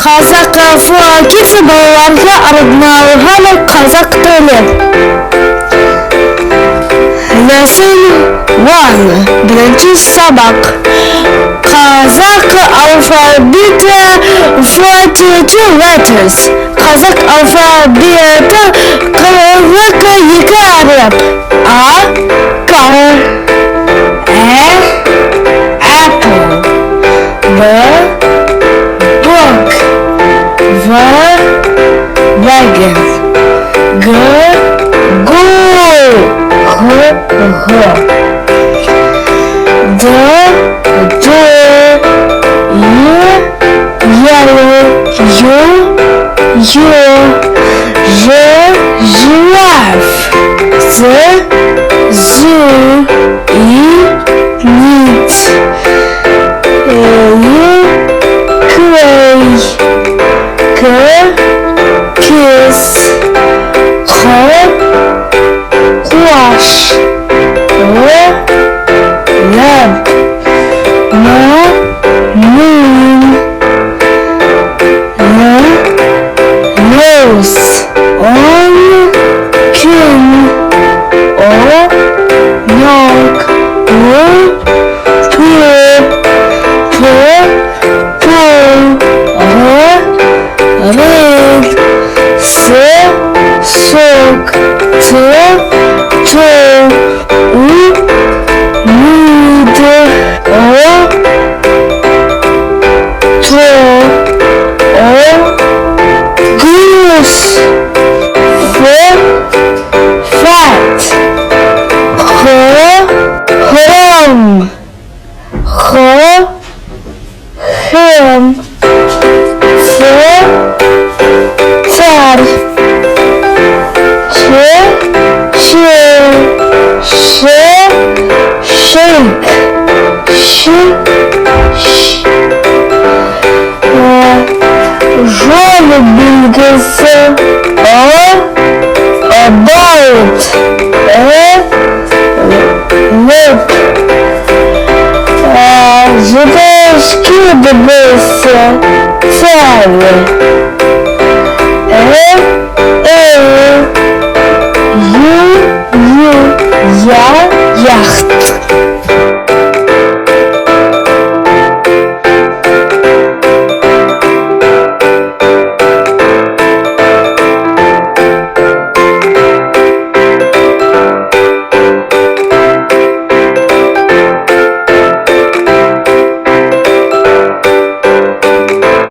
Қазақ кесі балаларға арналған қазақ тілі. Lesson 1. Бірінші сабақ. Қазақ алфавиті 42 letters. Қазақ алфавиті 42 әріп. А, car, apple, B, book, V, wagon, G, goal, H, D, door, yellow, giraffe, zoo, meat, kiss, wash, lamp, moon, nose, on, king, milk, red, sock, mood, goose, fat, home, ham, жолобинкасы, about, lip, жидовский дебесі, целый.